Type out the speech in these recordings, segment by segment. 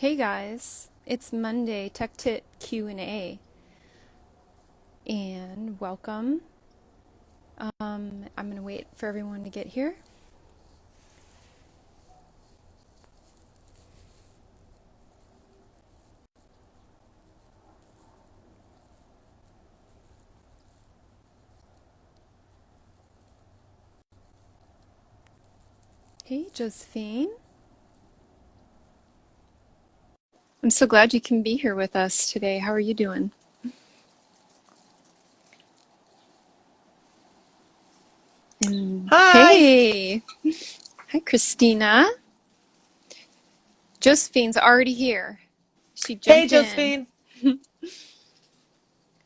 Hey guys, it's Monday Tech Tip Q&A and welcome. I'm going to wait for everyone to get here. Hey Josephine. I'm so glad you can be here with us today. How are you doing? And Hi. hey, hi Christina. Josephine's already here. She Hey, jumped in. Josephine.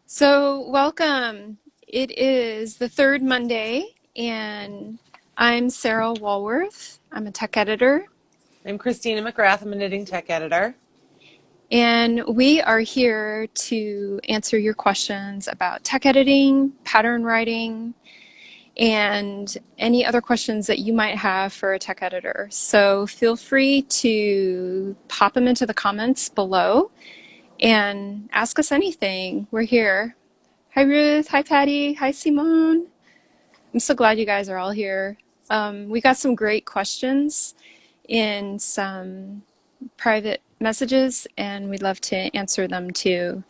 So welcome. It is the third Monday and I'm Sarah Walworth. I'm a tech editor. I'm Christina McGrath. I'm a knitting tech editor. And we are here to answer your questions about tech editing, pattern writing, and any other questions that you might have for a tech editor. So feel free to pop them into the comments below and ask us anything. We're here. Hi, Ruth. Hi, Patty. Hi, Simone. I'm so glad you guys are all here. We got some great questions in some private messages, and we'd love to answer them too.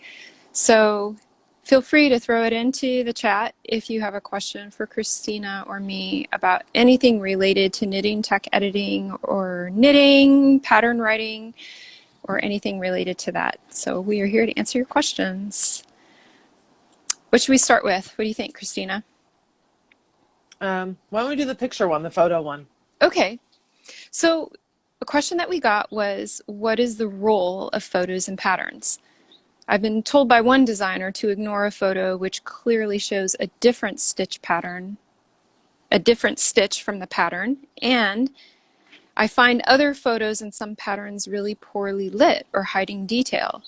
So feel free to throw it into the chat if you have a question for Christina or me about anything related to knitting, tech editing, or knitting, pattern writing, or anything related to that. So we are here to answer your questions. What should we start with? What do you think, Christina? Why don't we do the picture one, the photo one? Okay, so a question that we got was, what is the role of photos and patterns? I've been told by one designer to ignore a photo which clearly shows a different stitch pattern, a different stitch from the pattern, and I find other photos and some patterns really poorly lit or hiding detail.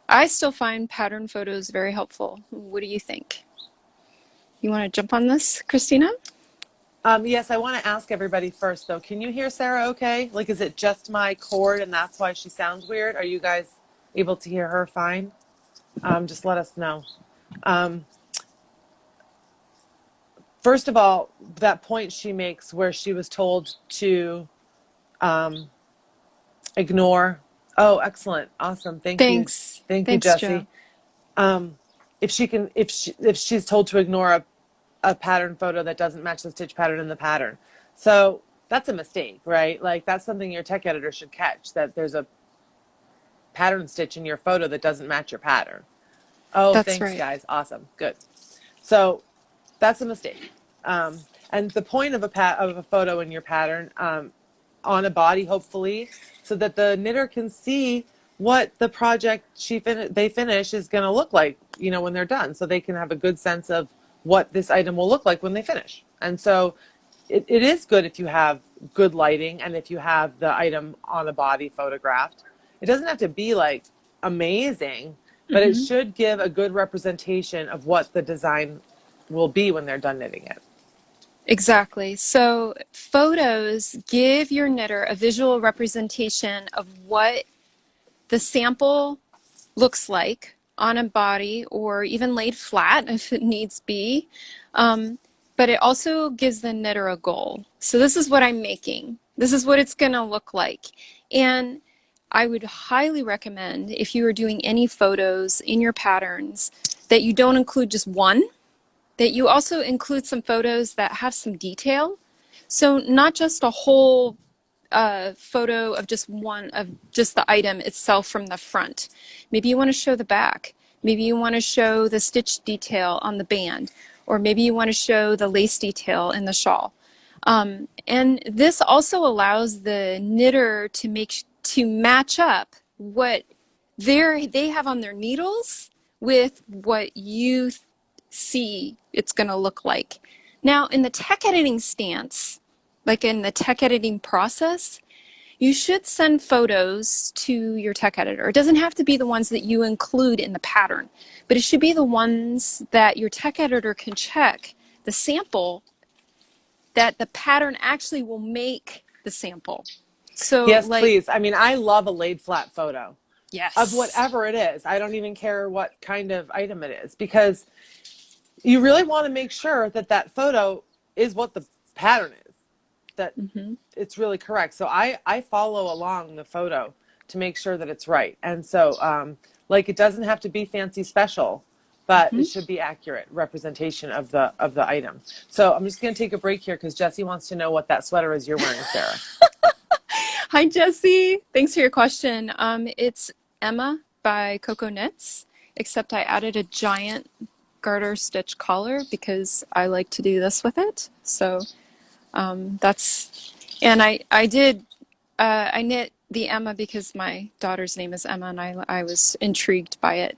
I still find pattern photos very helpful. What do you think? You want to jump on this, Christina? Yes, I want to ask everybody first, though. Can you hear Sarah okay? Like, is it just my cord and that's why she sounds weird? Are you guys able to hear her fine? Just let us know. Um, First of all, that point she makes where she was told to um, ignore. Oh, excellent. Awesome. Thank you. Thanks. Thank you, Thanks, Joe. Jesse. If she's told to ignore a pattern photo that doesn't match the stitch pattern in the pattern. So that's a mistake, right? Like that's something your tech editor should catch, that there's a pattern stitch in your photo that doesn't match your pattern. Oh, That's thanks right. guys. Awesome. Good. So that's a mistake. And the point of a photo in your pattern on a body, hopefully, so that the knitter can see what the project they finish is going to look like, when they're done, so they can have a good sense of what this item will look like when they finish. And so it is good if you have good lighting and if you have the item on a body photographed. It doesn't have to be like amazing, but it Mm-hmm. should give a good representation of what the design will be when they're done knitting it. Exactly. So photos give your knitter a visual representation of what the sample looks like on a body or even laid flat if it needs be. Um, but it also gives the knitter a goal. So this is what I'm making. This is what it's going to look like. And I would highly recommend, if you are doing any photos in your patterns, that you don't include just one, that you also include some photos that have some detail. So not just a whole photo of just one of just the item itself from the front. Maybe you want to show the back. Maybe you want to show the stitch detail on the band, or maybe you want to show the lace detail in the shawl. And this also allows the knitter to match up what they have on their needles with what you see it's going to look like. Now, in the tech editing stance, like in the tech editing process, you should send photos to your tech editor. It doesn't have to be the ones that you include in the pattern, but it should be the ones that your tech editor can check the sample, that the pattern actually will make the sample. So, Yes, like, please. I mean, I love a laid flat photo of yes. whatever it is. I don't even care what kind of item it is, because you really want to make sure that that photo is what the pattern is, that Hmm. it's really correct. So I follow along the photo to make sure that it's right. And so, like, it doesn't have to be fancy special, but it Hmm. should be accurate representation of the item. So I'm just going to take a break here because Jesse wants to know what that sweater is you're wearing, Sarah. Hi, Jesse. Thanks for your question. It's Emma by Coco Knits, except I added a giant garter stitch collar because I like to do this with it. So that's, and I did, I knit the Emma because my daughter's name is Emma and I was intrigued by it.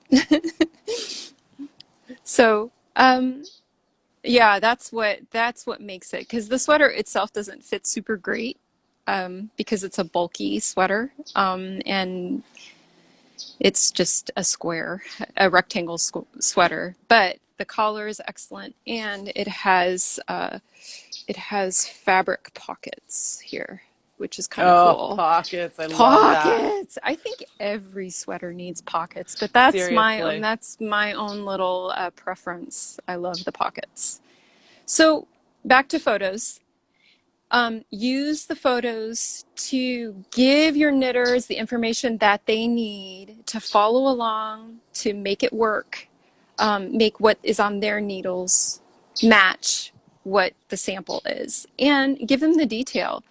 So, yeah, that's what makes it. Because the sweater itself doesn't fit super great, because it's a bulky sweater, and it's just a square, a rectangle sweater. But the collar is excellent, and it has fabric pockets here, which is kind of Oh, cool. pockets. I love that. Pockets. I think every sweater needs pockets, but Seriously. that's my own little preference. I love the pockets. So back to photos. Use the photos to give your knitters the information that they need to follow along, to make it work, make what is on their needles match what the sample is, and give them the detail.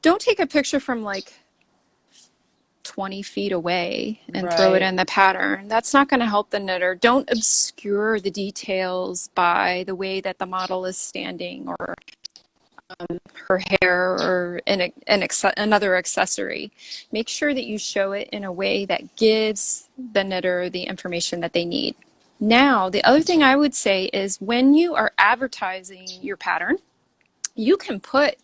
Don't take a picture from like 20 feet away and throw it Right. in the pattern. That's not going to help the knitter. Don't obscure the details by the way that the model is standing or her hair or another accessory. Make sure that you show it in a way that gives the knitter the information that they need. Now, the other thing I would say is when you are advertising your pattern, you can put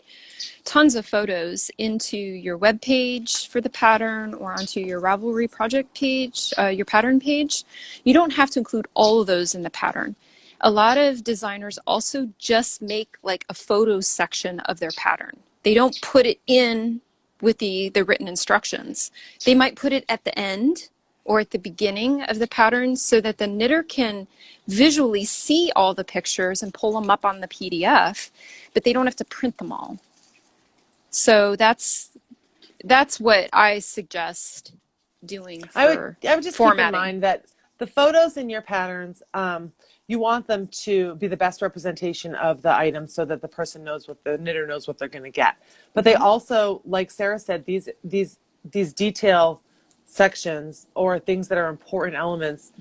tons of photos into your web page for the pattern or onto your Ravelry project page, your pattern page. You don't have to include all of those in the pattern. A lot of designers also just make like a photo section of their pattern. They don't put it in with the written instructions. They might put it at the end or at the beginning of the pattern so that the knitter can visually see all the pictures and pull them up on the PDF, but they don't have to print them all. So that's what I suggest doing for I would just keep in formatting. mind that the photos in your patterns, you want them to be the best representation of the item so that the person knows what the knitter knows what they're going to get. But they Hmm. also, like Sarah said, these detail sections or things that are important elements,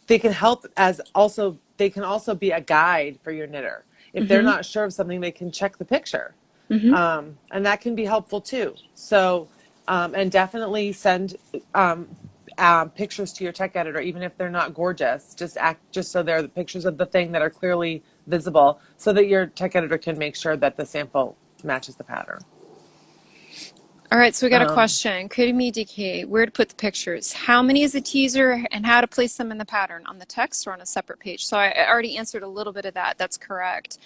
they can help as also they can also be a guide for your knitter. If they're Hmm. not sure of something, they can check the picture, Hmm. and that can be helpful too. So, and definitely send pictures to your tech editor, even if they're not gorgeous. Just so they're the pictures of the thing that are clearly visible, so that your tech editor can make sure that the sample matches the pattern. All right, so we got a Um, question. Creating DK, where to put the pictures? How many is a teaser and how to place them in the pattern on the text or on a separate page? So I already answered a little bit of that. That's correct.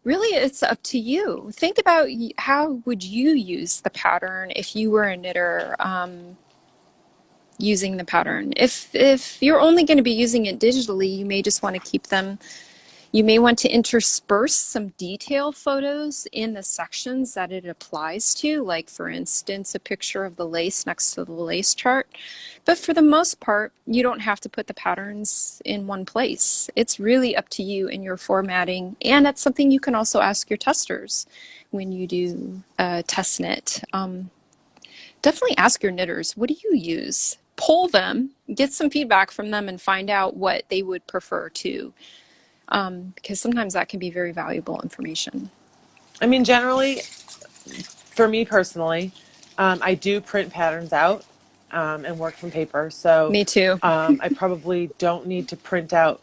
Really, it's up to you. Think about how would you use the pattern if you were a knitter, using the pattern. If you're only going to be using it digitally, you may just want to keep them. You may want to intersperse some detail photos in the sections that it applies to, like for instance, a picture of the lace next to the lace chart. But for the most part, you don't have to put the patterns in one place. It's really up to you in your formatting, and that's something you can also ask your testers when you do test knit. Definitely ask your knitters, what do you use? Poll them, get some feedback from them, and find out what they would prefer too, because sometimes that can be very valuable information. I mean, generally, for me personally, I do print patterns out and work from paper. So Me too. I probably don't need to print out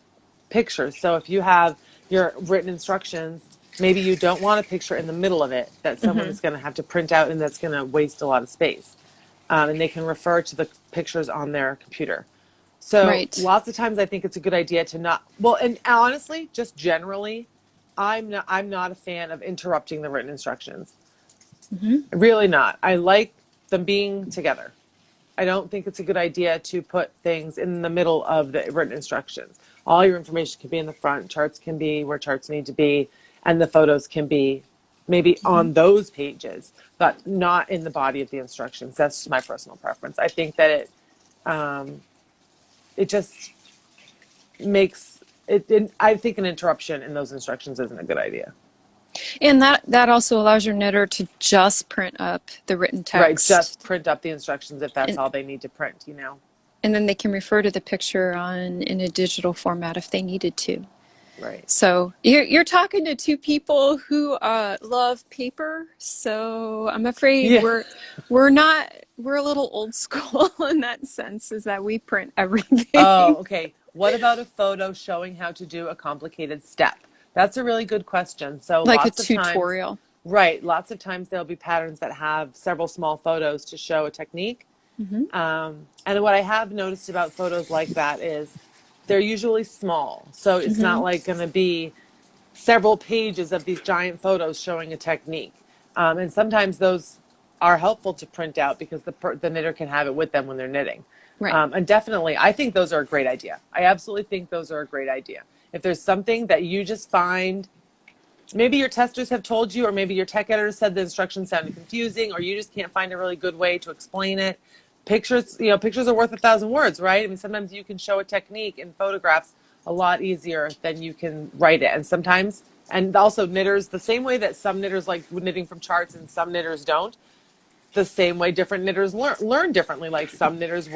pictures. So if you have your written instructions, maybe you don't want a picture in the middle of it that someone Hmm. is going to have to print out and that's going to waste a lot of space. And they can refer to the pictures on their computer. So Right. lots of times I think it's a good idea to not, well, and honestly, just generally, I'm not a fan of interrupting the written instructions. Really not. I like them being together. I don't think it's a good idea to put things in the middle of the written instructions. All your information can be in the front, charts can be where charts need to be, and the photos can be maybe on those pages, but not in the body of the instructions. That's just my personal preference. I think that it just makes I think an interruption in those instructions isn't a good idea. And that also allows your knitter to just print up the written Right, just text, print up the instructions if that's and all they need to print, you know? and then they can refer to the picture on in a digital format if they needed to. Right. So you're talking to two people who love paper. So I'm afraid Yeah. we're not we're a little old school in that sense, is that we print Oh, everything okay. What about a photo showing how to do a complicated step? That's a really good question. So like a lots of times, tutorial. right, lots of times there'll be patterns that have several small photos to show a technique. And what I have noticed about photos like that is they're usually small. So it's not like going to be several pages of these giant photos showing a technique. And sometimes those are helpful to print out because the knitter can have it with them when they're knitting. Right. And definitely, I think those are a great idea. I absolutely think those are a great idea. If there's something that you just find, maybe your testers have told you, or maybe your tech editor said the instructions sounded confusing, or you just can't find a really good way to explain it. Pictures, pictures are worth 1,000 words, right? I mean, sometimes you can show a technique in photographs a lot easier than you can write it. And sometimes, and also knitters, the same way that some knitters like knitting from charts and some knitters don't, the same way different knitters learn differently. Like some knitters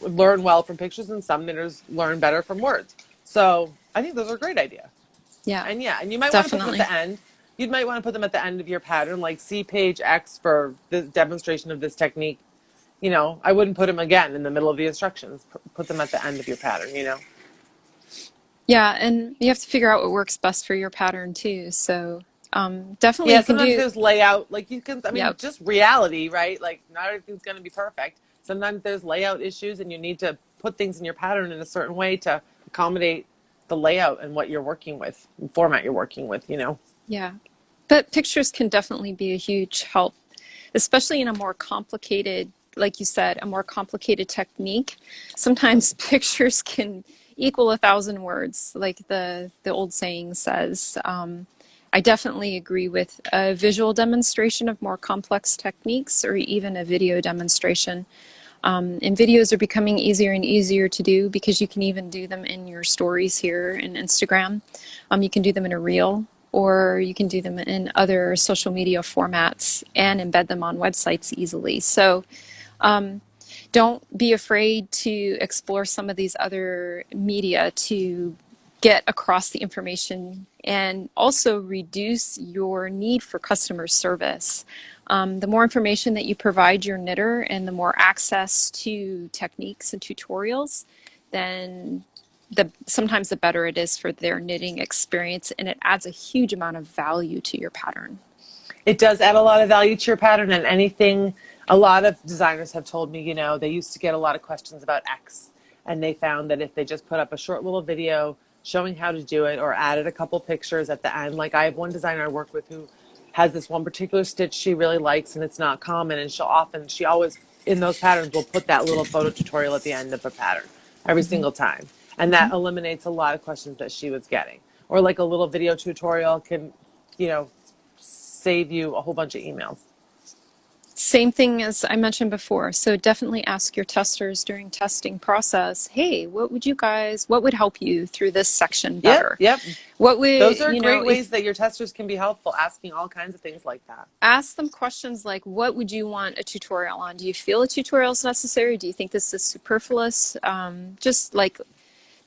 learn well from pictures and some knitters learn better from words. So I think those are a great idea. Yeah, And yeah, and you might want to put them at definitely. the end. You might want to put them at the end of your pattern, like see page X for the demonstration of this technique. I wouldn't put them again in the middle of the instructions. Put them at the end of your pattern, Yeah, and you have to figure out what works best for your pattern too. So definitely Yeah, you can sometimes do. there's layout, like you can, I mean, Yep. just reality, right? Like not everything's going to be perfect. Sometimes there's layout issues and you need to put things in your pattern in a certain way to accommodate the layout and what you're working with, format you're working with. Yeah. But pictures can definitely be a huge help, especially in a more complicated, like you said, a more complicated technique. Sometimes pictures can equal 1,000 words, like the old saying says. I definitely agree with a visual demonstration of more complex techniques or even a video demonstration. And videos are becoming easier and easier to do because you can even do them in your stories here in Instagram. You can do them in a reel, or you can do them in other social media formats and embed them on websites easily. So don't be afraid to explore some of these other media to get across the information and also reduce your need for customer service. The more information that you provide your knitter and the more access to techniques and tutorials, then sometimes the better it is for their knitting experience, and it adds a huge amount of value to your pattern. It does add a lot of value to your pattern, and anything, a lot of designers have told me, they used to get a lot of questions about X, and they found that if they just put up a short little video showing how to do it or added a couple pictures at the end, like I have one designer I work with who has this one particular stitch she really likes and it's not common, and she always in those patterns will put that little photo tutorial at the end of a pattern every single time, and that eliminates a lot of questions that she was getting. Or like a little video tutorial can, you know save you a whole bunch of emails. Same thing as I mentioned before. So definitely ask your testers during testing process, hey, what would help you through this section Yep, better? yep. What would, Those are great ways if that your testers can be helpful, asking all kinds of things like that. ask them questions like, what would you want a tutorial on? Do you feel a tutorial is necessary? Do you think this is superfluous? Just like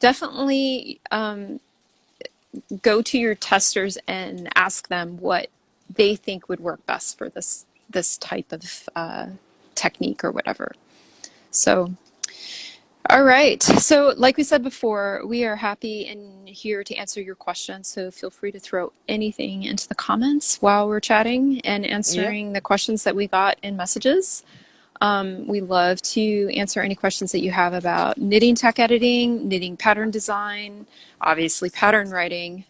definitely go to your testers and ask them what they think would work best for this type of technique or whatever. So, all right. So, like we said before, we are happy and here to answer your questions. So, feel free to throw anything into the comments while we're chatting and Yeah. answering the questions that we got in messages. We love to answer any questions that you have about knitting tech editing, knitting pattern design, obviously pattern writing.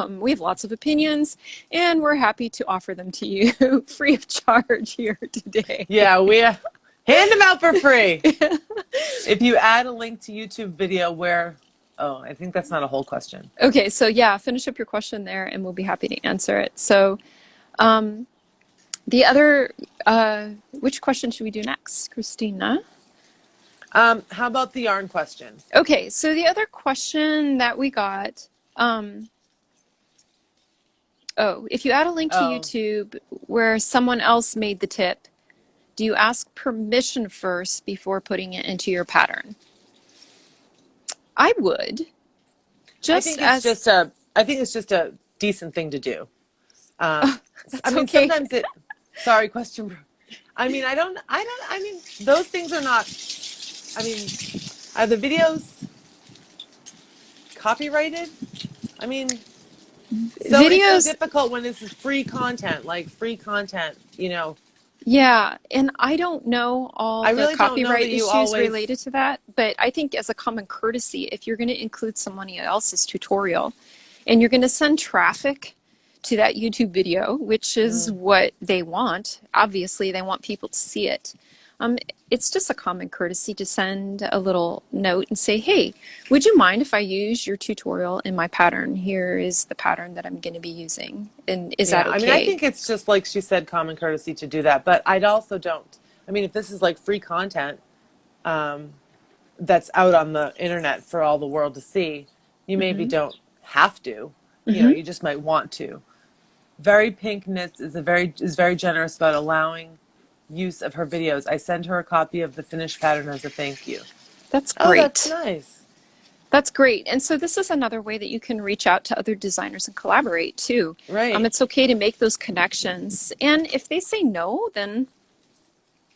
We have lots of opinions, and we're happy to offer them to you free of charge here today. Yeah, we hand them out for free. If you add a link to YouTube video where, oh, I think that's not a whole question. Okay, so yeah, finish up your question there, and we'll be happy to answer it. So, the other, which question should we do next, Christina? How about the yarn question? Okay, so the other question that we got, if you add a link to Oh, YouTube where someone else made the tip, do you ask permission first before putting it into your pattern? I would, I just think it's as, just a, I think it's just a decent thing to do. I that's mean, okay. sometimes it, sorry, question. I mean, I mean, those things are not, I mean, are the videos copyrighted? I mean, so it's so Videos, difficult when this is free content, like free content, you know. yeah, and I don't know all I the really don't know copyright that you issues always, related to that, but I think as a common courtesy, if you're going to include somebody else's tutorial and you're going to send traffic to that YouTube video, which is mm, what they want, obviously they want people to see it. It's just a common courtesy to send a little note and say, hey, would you mind if I use your tutorial in my pattern? Here is the pattern that I'm going to be using. And is that yeah, I mean, I okay? think it's just like she said, common courtesy to do that, but I also don't. I mean, if this is like free content, that's out on the internet for all the world to see, you maybe Hmm. don't have to. You know, Hmm. you just might want to. Very Pink Knits is very generous about allowing use of her videos. I send her a copy of the finished pattern as a thank you. That's Oh, that's great. nice. That's great. And so this is another way that you can reach out to other designers and collaborate too. Right. It's okay to make those connections. And if they say no, then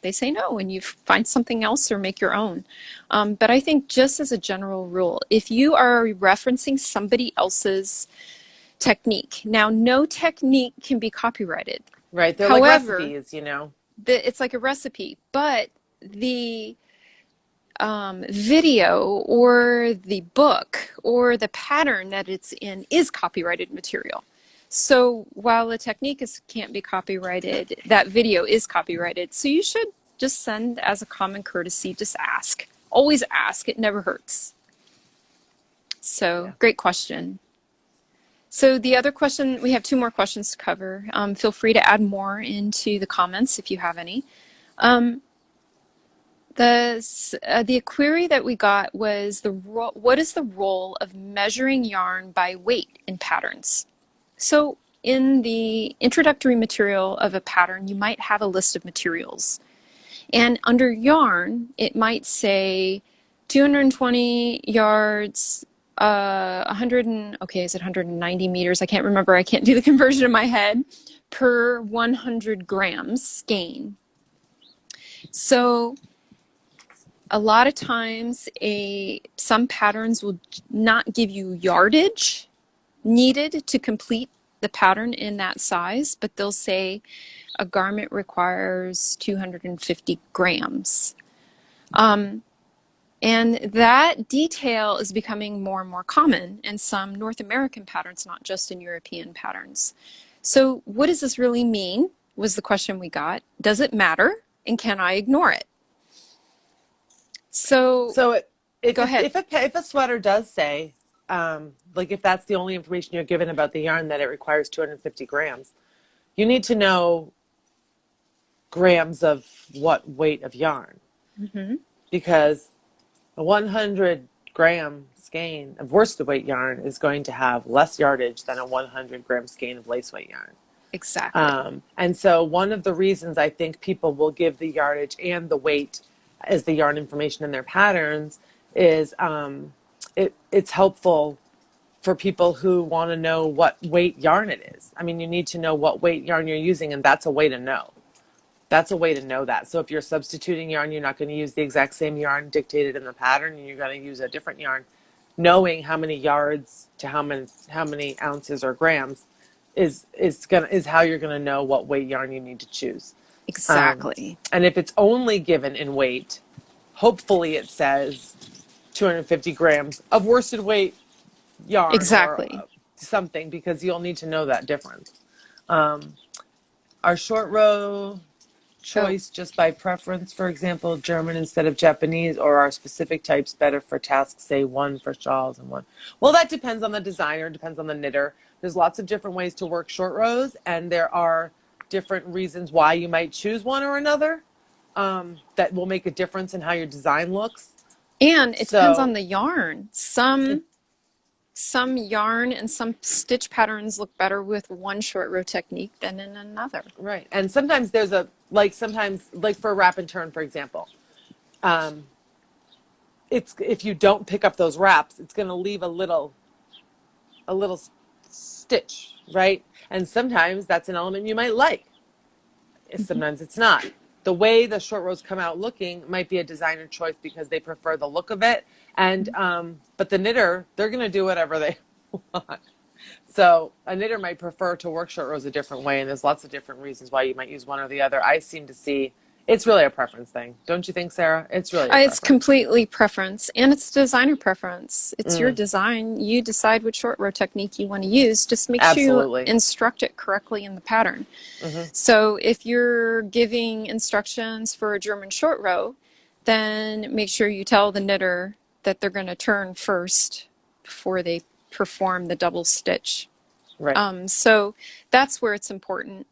they say no and you find something else or make your own. But I think just as a general rule, if you are referencing somebody else's technique, now no technique can be copyrighted. Right. They're like However, recipes, you know. it's like a recipe, but the video or the book or the pattern that it's in is copyrighted material. So while a technique can't be copyrighted, that video is copyrighted. So you should just send as a common courtesy, just ask. Always ask, it never hurts. So Yeah. great question. So the other question, we have two more questions to cover. Feel free to add more into the comments if you have any. The query that we got was what is the role of measuring yarn by weight in patterns? So in the introductory material of a pattern, you might have a list of materials. And under yarn, it might say 220 yards, 100 okay, is it 190 meters? I can't remember. I can't do the conversion in my head per 100 grams skein. So a lot of times some patterns will not give you yardage needed to complete the pattern in that size, but they'll say a garment requires 250 grams. And that detail is becoming more and more common in some North American patterns, not just in European patterns. So what does this really mean was the question we got. Does it matter? And can I ignore it? So So go ahead. if a sweater does say, like if that's the only information you're given about the yarn that it requires 250 grams, you need to know grams of what weight of yarn, Mm-hmm. because a 100-gram skein of worsted weight yarn is going to have less yardage than a 100-gram skein of lace weight yarn. Exactly. And so one of the reasons I think people will give the yardage and the weight as the yarn information in their patterns is it's helpful for people who want to know what weight yarn it is. I mean, you need to know what weight yarn you're using, and that's a way to know. That's a way to know that. So if you're substituting yarn, you're not going to use the exact same yarn dictated in the pattern, and you're going to use a different yarn. Knowing how many yards to how many ounces or grams is how you're going to know what weight yarn you need to choose. Exactly. And if it's only given in weight, hopefully it says 250 grams of worsted weight yarn or Exactly. something, because you'll need to know that difference. Our short row Oh, choice just by preference, for example, German instead of Japanese, or are specific types better for tasks, say one for shawls and one? Well, that depends on the designer, depends on the knitter. There's lots of different ways to work short rows, and there are different reasons why you might choose one or another, that will make a difference in how your design looks. and it depends on So, the yarn. it, Some yarn and some stitch patterns look better with one short row technique than in another. right. And sometimes there's sometimes, like for a wrap and turn, for example, um, it's, if you don't pick up those wraps, it's going to leave a little stitch, right? And sometimes that's an element you might like. Sometimes it's not. The way the short rows come out looking might be a designer choice because they prefer the look of it. And but the knitter, they're going to do whatever they want. So a knitter might prefer to work short rows a different way, and there's lots of different reasons why you might use one or the other. I seem to see it's really a preference thing, don't you think, Sarah? It's really a It's preference. completely preference, and it's designer preference. It's your Mm, design. You decide which short row technique you want to use. Just make sure you absolutely. instruct it correctly in the pattern. Hmm. So if you're giving instructions for a German short row, then make sure you tell the knitter that they're going to turn first before they perform the double stitch. Right. So that's where it's important,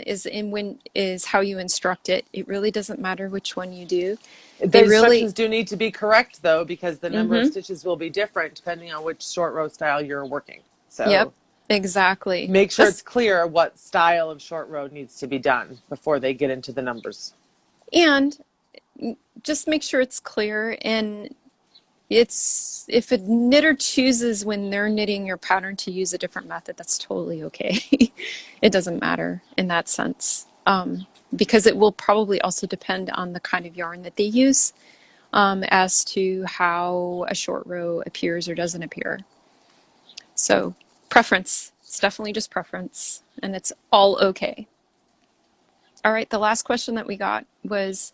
is how you instruct it. It really doesn't matter which one you do. The They really, instructions do need to be correct, though, because the number of mm-hmm, stitches will be different depending on which short row style you're working. yep, So exactly. make sure it's This, clear what style of short row needs to be done before they get into the numbers. and just make sure it's clear. And it's, if a knitter chooses when they're knitting your pattern to use a different method, that's totally okay. It doesn't matter in that sense, because it will probably also depend on the kind of yarn that they use, as to how a short row appears or doesn't appear. So preference, it's definitely just preference, and it's all okay. All right, the last question that we got was,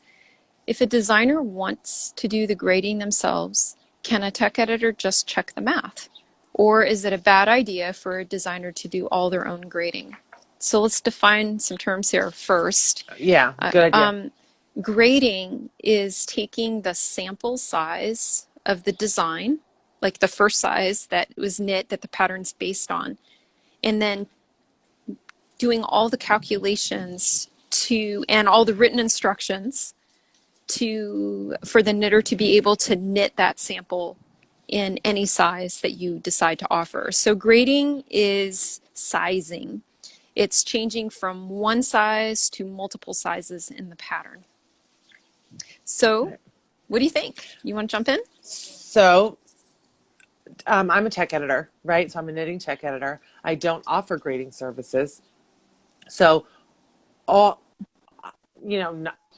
if a designer wants to do the grading themselves, can a tech editor just check the math? Or is it a bad idea for a designer to do all their own grading? So let's define some terms here first. Yeah, Uh, good idea. um, Grading is taking the sample size of the design, like the first size that was knit that the pattern's based on, and then doing all the calculations and all the written instructions for the knitter to be able to knit that sample in any size that you decide to offer. So grading is sizing. It's changing from one size to multiple sizes in the pattern. So what do you think? You want to jump in? So I'm a tech editor, right? So I'm a knitting tech editor. I don't offer grading services. So all,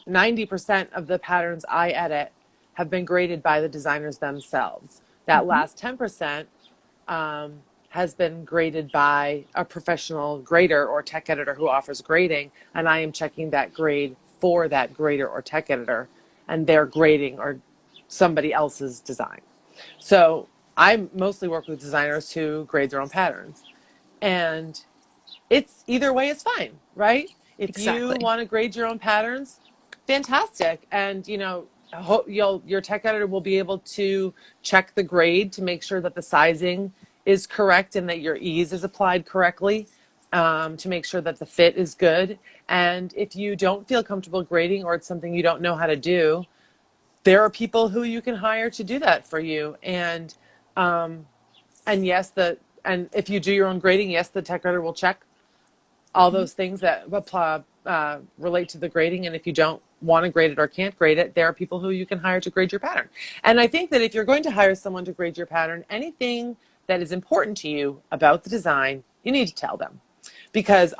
90% of the patterns I edit have been graded by the designers themselves. That Mm-hmm. last 10% has been graded by a professional grader or tech editor who offers grading, and I am checking that grade for that grader or tech editor, and their grading or somebody else's design. So I mostly work with designers who grade their own patterns, and it's either way is fine, right? If you Exactly. want to grade your own patterns, fantastic. And your tech editor will be able to check the grade to make sure that the sizing is correct and that your ease is applied correctly, to make sure that the fit is good. And if you don't feel comfortable grading, or it's something you don't know how to do, there are people who you can hire to do that for you. And yes, and if you do your own grading, yes, the tech editor will check all Mm-hmm. those things that apply, relate to the grading. And if you don't want to grade it or can't grade it, there are people who you can hire to grade your pattern. And I think that if you're going to hire someone to grade your pattern, anything that is important to you about the design, you need to tell them, because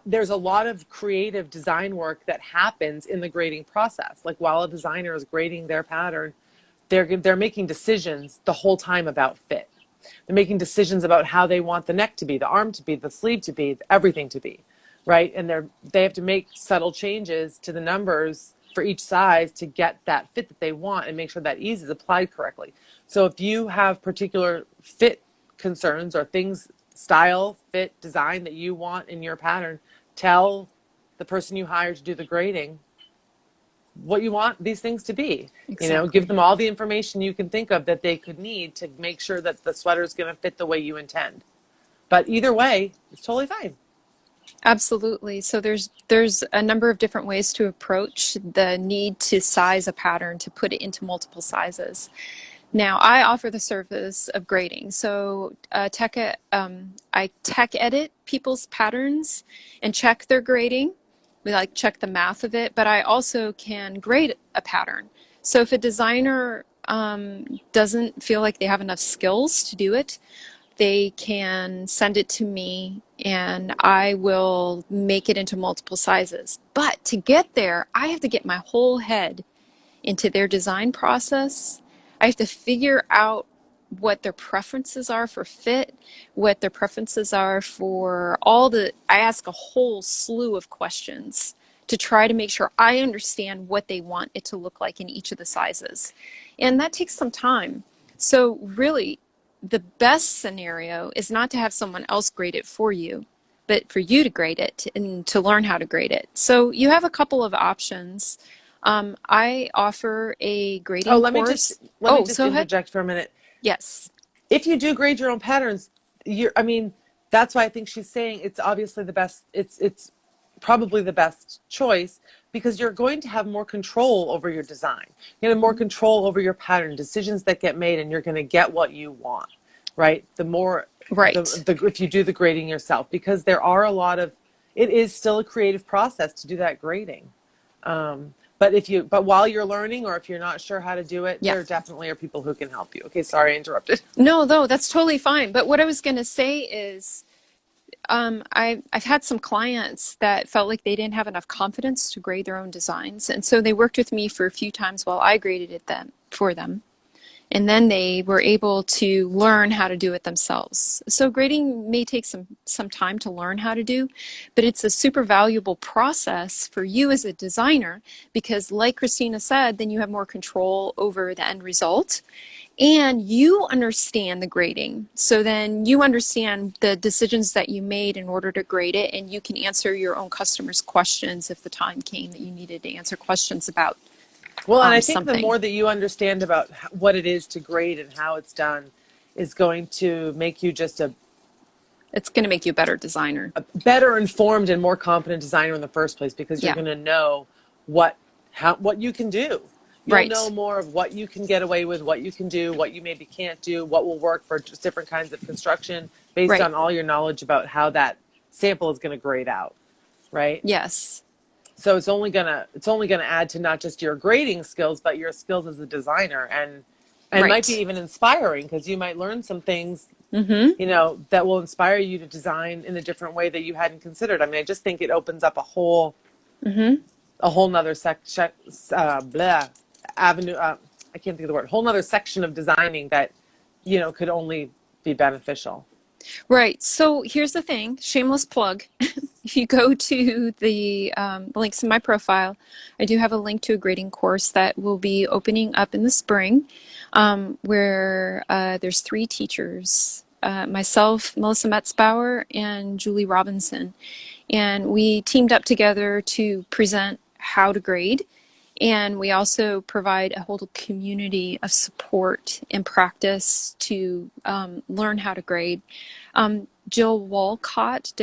there's a lot of creative design work that happens in the grading process. Like while a designer is grading their pattern, they're making decisions the whole time about fit. They're making decisions about how they want the neck to be, the arm to be, the sleeve to be, everything to be. right? And they have to make subtle changes to the numbers for each size to get that fit that they want and make sure that ease is applied correctly. So if you have particular fit concerns or things, style, fit, design that you want in your pattern, tell the person you hire to do the grading what you want these things to be. You know, give Exactly. them all the information you can think of that they could need to make sure that the sweater is going to fit the way you intend. But either way, it's totally fine. Absolutely. So there's a number of different ways to approach the need to size a pattern to put it into multiple sizes. Now, I offer the service of grading. So, I tech edit people's patterns and check their grading. We like check the math of it, but I also can grade a pattern. So, if a designer doesn't feel like they have enough skills to do it, they can send it to me and I will make it into multiple sizes. But to get there, I have to get my whole head into their design process. I have to figure out what their preferences are for fit, what their preferences are for I ask a whole slew of questions to try to make sure I understand what they want it to look like in each of the sizes. And that takes some time. So really, the best scenario is not to have someone else grade it for you, but for you to grade it and to learn how to grade it. So you have a couple of options. I offer a Oh, grading course. let me Oh, just so ahead. interject for a minute. Yes. If you do grade your own patterns, I mean, that's why I think she's saying it's obviously the best. It's probably the best choice because you're going to have more control over your design. You're going to have more control over your pattern, decisions that get made, and you're going to get what you want, right? The more Right. if you do the grading yourself, because there are a lot of it is still a creative process to do that grading. But while you're learning, or if you're not sure how to do it, Yeah. there definitely are people who can help you. Okay, sorry, I interrupted. No, that's totally fine. But what I was going to say is, I've had some clients that felt like they didn't have enough confidence to grade their own designs, and so they worked with me for a few times while I graded it them for them. And then they were able to learn how to do it themselves. So grading may take some time to learn how to do, but it's a super valuable process for you as a designer because like Christina said, then you have more control over the end result and you understand the grading. So then you understand the decisions that you made in order to grade it and you can answer your own customers' questions if the time came that you needed to answer questions about Well, and I think the something. more that you understand about what it is to grade and how it's done is going to make you just It's going to make you a better designer. a better informed and more confident designer in the first place because you're Yeah. going to know what you can do. You'll know Right. more of what you can get away with, what you can do, what you maybe can't do, what will work for just different kinds of construction based Right. on all your knowledge about how that sample is going to grade out, right? Yes. So it's only gonna add to not just your grading skills, but your skills as a designer, and might be Right. even inspiring because you might learn some things, Mm-hmm. that will inspire you to design in a different way that you hadn't considered. I mean, I just think it opens up Mm-hmm. a whole nother blah, avenue. I can't think of the word. Whole nother section of designing that, could only be beneficial. Right. So here's the thing, shameless plug. If you go to the links in my profile, I do have a link to a grading course that will be opening up in the spring, where there's three teachers, myself, Melissa Metzbauer, and Julie Robinson. And we teamed up together to present how to grade. And we also provide a whole community of support and practice to learn how to grade. Jill Wolcott,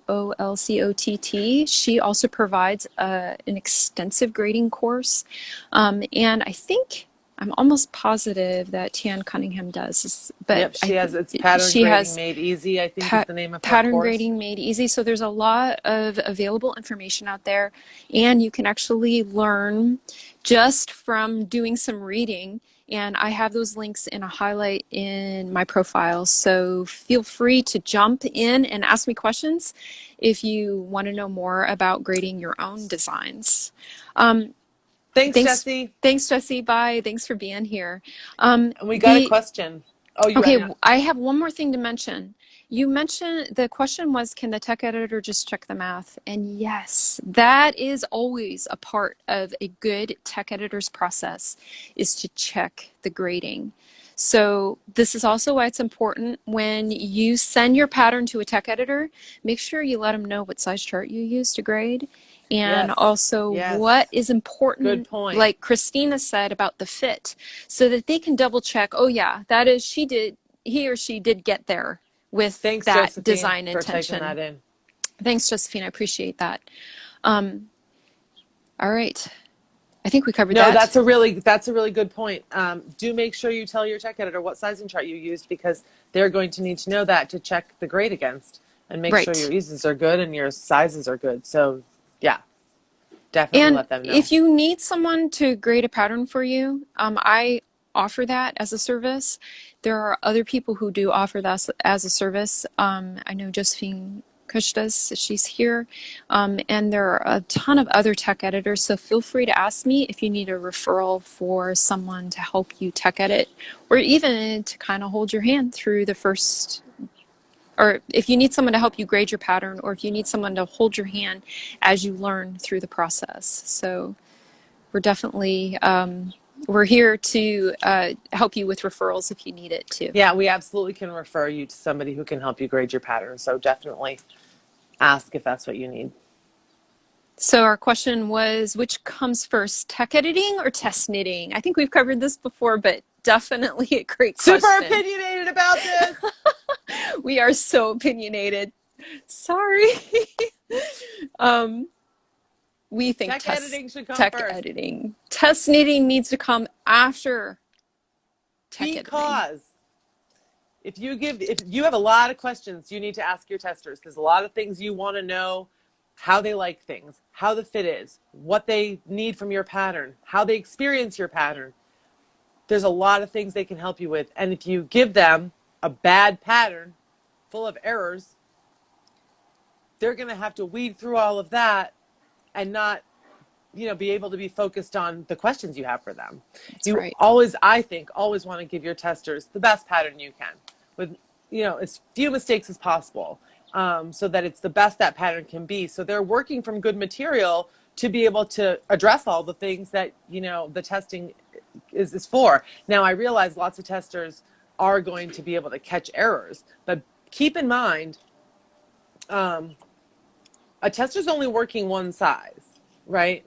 Wolcott, she also provides an extensive grading course. And I'm almost positive that Tian Cunningham does, but Yep, she has it's pattern she grading has made easy, I think is the name of her pattern course. grading made easy. So there's a lot of available information out there, and you can actually learn just from doing some reading. And I have those links in a highlight in my profile. So feel free to jump in and ask me questions if you want to know more about grading your own designs. Um, Thanks, thanks, Jesse. thanks, Jesse. Bye. Thanks for being here. And we got a The question. Oh, you Okay, ran out. I have one more thing to mention. You mentioned the question was, can the tech editor just check the math? And yes, that is always a part of a good tech editor's process is to check the grading. So this is also why it's important when you send your pattern to a tech editor, make sure you let them know what size chart you use to grade and Yes. also what Yes. is Good important, point. like Christina said about the fit, so that they can double check, oh yeah, that is, he or she did get there with Thanks, that Josephine, design for taking that intention. in. Thanks, Josephine. I appreciate that. All right. I think we covered No, that. that's a really good point. Do make sure you tell your tech editor what sizing chart you used, because they're going to need to know that to check the grade against and make sure your Right. eases are good and your sizes are good. So yeah, definitely And let them know. if you need someone to grade a pattern for you, I offer that as a service. There are other people who do offer that as a service. I know Josephine Kush does, she's here. And there are a ton of other tech editors, so feel free to ask me if you need a referral for someone to help you tech edit, or even to kind of hold your hand through the first, or if you need someone to help you grade your pattern, or if you need someone to hold your hand as you learn through the process. So we're definitely, we're here to help you with referrals if you need it too. Yeah, we absolutely can refer you to somebody who can help you grade your pattern. So definitely ask if that's what you need. So our question was, which comes first, tech editing or test knitting? I think we've covered this before, but definitely a great Super question. opinionated about this. We are so opinionated. Sorry. um, we think Tech editing should come tech first. editing. Test knitting needs to come after tech editing. Because if you have a lot of questions you need to ask your testers, there's a lot of things you want to know, how they like things, how the fit is, what they need from your pattern, how they experience your pattern. There's a lot of things they can help you with. And if you give them a bad pattern full of errors, they're going to have to weed through all of that and not, be able to be focused on the questions you have for them. That's You right. always, I think, always want to give your testers the best pattern you can with, as few mistakes as possible, so that it's the best that pattern can be. So they're working from good material to be able to address all the things that, the testing is for. Now, I realize lots of testers are going to be able to catch errors, but keep in mind, a tester's only working one size, right?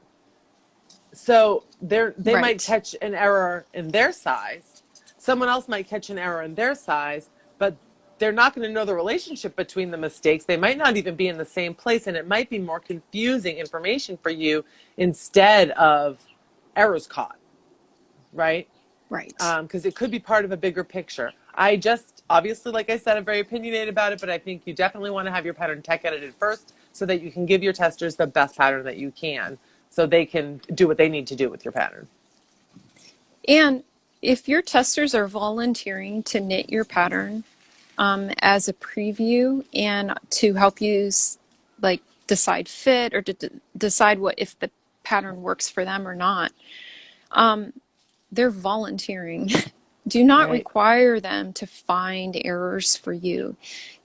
So they might Right. catch an error in their size. Someone else might catch an error in their size, but they're not going to know the relationship between the mistakes. They might not even be in the same place, and it might be more confusing information for you instead of errors caught, right? Right. Because it could be part of a bigger picture. I just, obviously, like I said, I'm very opinionated about it, but I think you definitely want to have your pattern tech edited first so that you can give your testers the best pattern that you can so they can do what they need to do with your pattern. And if your testers are volunteering to knit your pattern as a preview and to help you like decide fit or to decide what if the pattern works for them or not, they're volunteering. Do not Right. require them to find errors for you.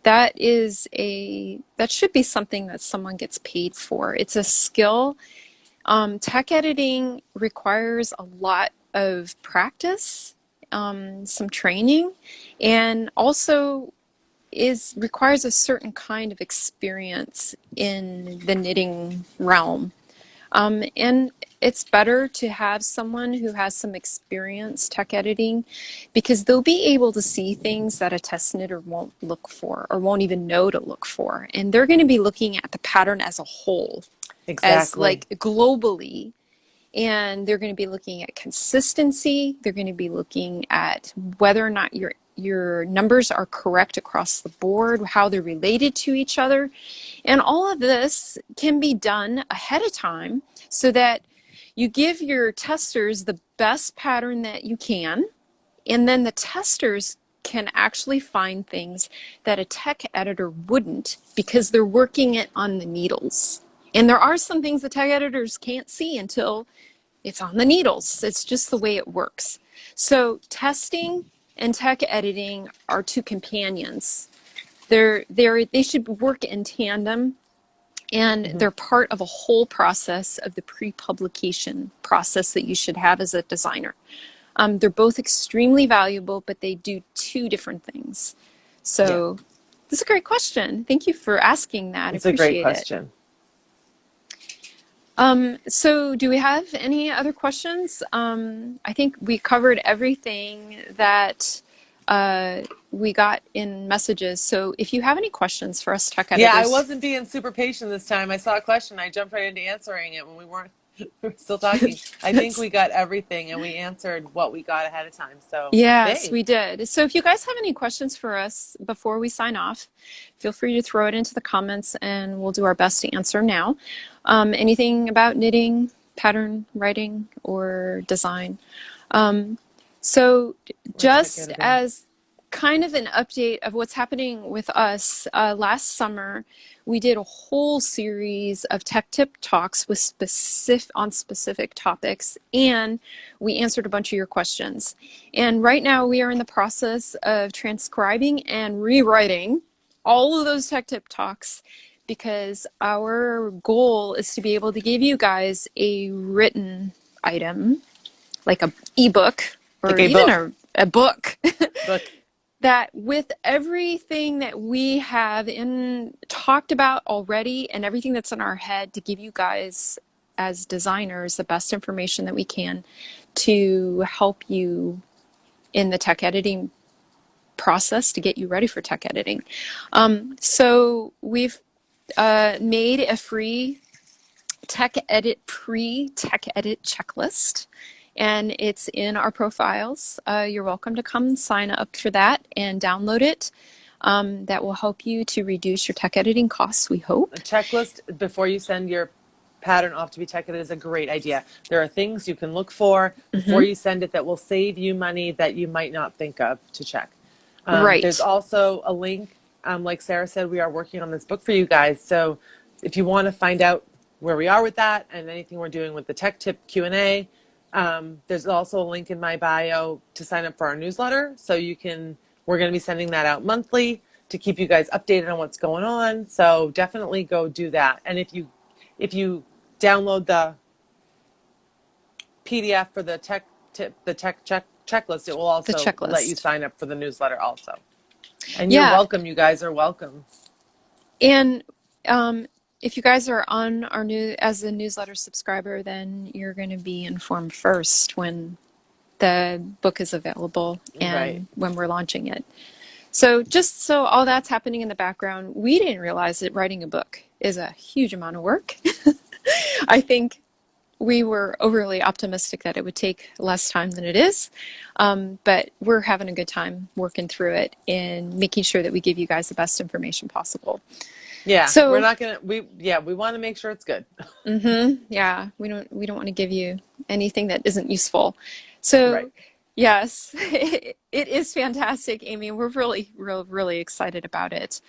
That should be something that someone gets paid for. It's a skill. Tech editing requires a lot of practice, some training, and also requires a certain kind of experience in the knitting realm. And it's better to have someone who has some experience tech editing, because they'll be able to see things that a test knitter won't look for or won't even know to look for. And they're going to be looking at the pattern as a whole, as Exactly. like globally. And they're going to be looking at consistency. They're going to be looking at whether or not your numbers are correct across the board, how they're related to each other. And all of this can be done ahead of time so that you give your testers the best pattern that you can, and then the testers can actually find things that a tech editor wouldn't because they're working it on the needles. And there are some things the tech editors can't see until it's on the needles. It's just the way it works. So testing and tech editing are two companions. They should work in tandem, and Hmm. they're part of a whole process of the pre-publication process that you should have as a designer. They're both extremely valuable, but they do two different things. Yeah, So this is a great question. Thank you for asking that. I it's a great appreciate it. question. So do we have any other questions? I think we covered everything that we got in messages. So if you have any questions for us tech Yeah, I editors, wasn't being super patient this time. I saw a question. I jumped right into answering it when we weren't we were still talking. I think that's we got everything and we answered what we got ahead of time. So, yes, yay. we did. So if you guys have any questions for us before we sign off, feel free to throw it into the comments and we'll do our best to answer now. Anything about knitting, pattern writing, or design. So Or tech just editing. as kind of an update of what's happening with us, last summer we did a whole series of tech tip talks with specific topics, and we answered a bunch of your questions. And right now we are in the process of transcribing and rewriting all of those tech tip talks because our goal is to be able to give you guys a written item, like a ebook or Like a even book. a book Book. that with everything that we have in talked about already and everything that's in our head to give you guys as designers the best information that we can to help you in the tech editing process to get you ready for tech editing. So we've made a free pre-tech edit checklist, and it's in our profiles. You're welcome to come sign up for that and download it. That will help you to reduce your tech editing costs, we hope. A checklist before you send your pattern off to be tech edited is a great idea. There are things you can look for before you send it that will save you money that you might not think of to check. There's Right. also a link. Like Sarah said, we are working on this book for you guys. So if you want to find out where we are with that and anything we're doing with the tech tip Q&A, there's also a link in my bio to sign up for our newsletter. So we're going to be sending that out monthly to keep you guys updated on what's going on. So definitely go do that. And if you download the PDF for the tech tip, the checklist, it will The also let you checklist. sign up for the newsletter also. And you're Yeah. welcome. You guys are welcome. And if you guys are on our as a newsletter subscriber, then you're going to be informed first when the book is available Right. and when we're launching it. So just so all that's happening in the background, we didn't realize that writing a book is a huge amount of work. I think we were overly optimistic that it would take less time than it is. But we're having a good time working through it and making sure that we give you guys the best information possible. Yeah, we're So, not gonna. We want to make sure it's good. yeah, we don't want to give you anything that isn't useful. So, Right. yes, it is fantastic, Amy. We're really excited about it.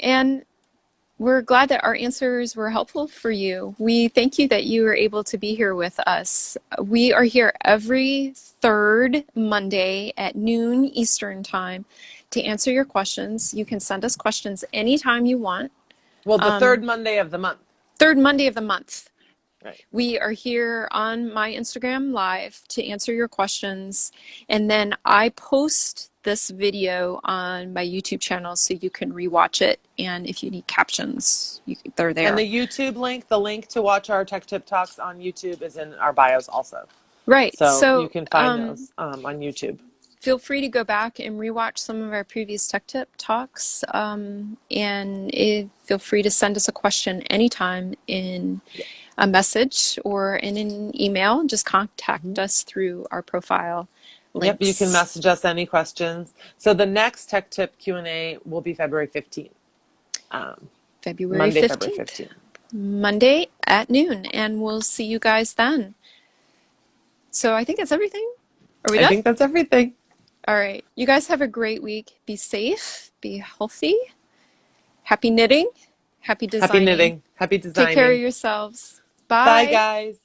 And we're glad that our answers were helpful for you. We thank you that you were able to be here with us. We are here every third Monday at noon Eastern time to answer your questions. You can send us questions anytime you want. Well, the third Monday of the month. Third Monday of the month. Right. We are here on my Instagram Live to answer your questions. And then I post this video on my YouTube channel so you can rewatch it. And if you need captions, they're And there. the YouTube link, the link to watch our Tech Tip Talks on YouTube is in our bios also. Right. So you So can find those on YouTube. feel free to go back and rewatch some of our previous Tech Tip talks. Feel free to send us a question anytime in a message or in an email. Just contact us through our profile Yep, you can links. message us any questions. So the next Tech Tip Q&A will be February 15th. February Monday, February 15th. 15th. Monday at noon, and we'll see you guys then. So I think that's everything. Are we I done? think that's everything. All right. You guys have a great week. Be safe, be healthy, happy knitting, happy Happy designing. knitting. Happy Take care of designing. yourselves. Bye, Bye. guys.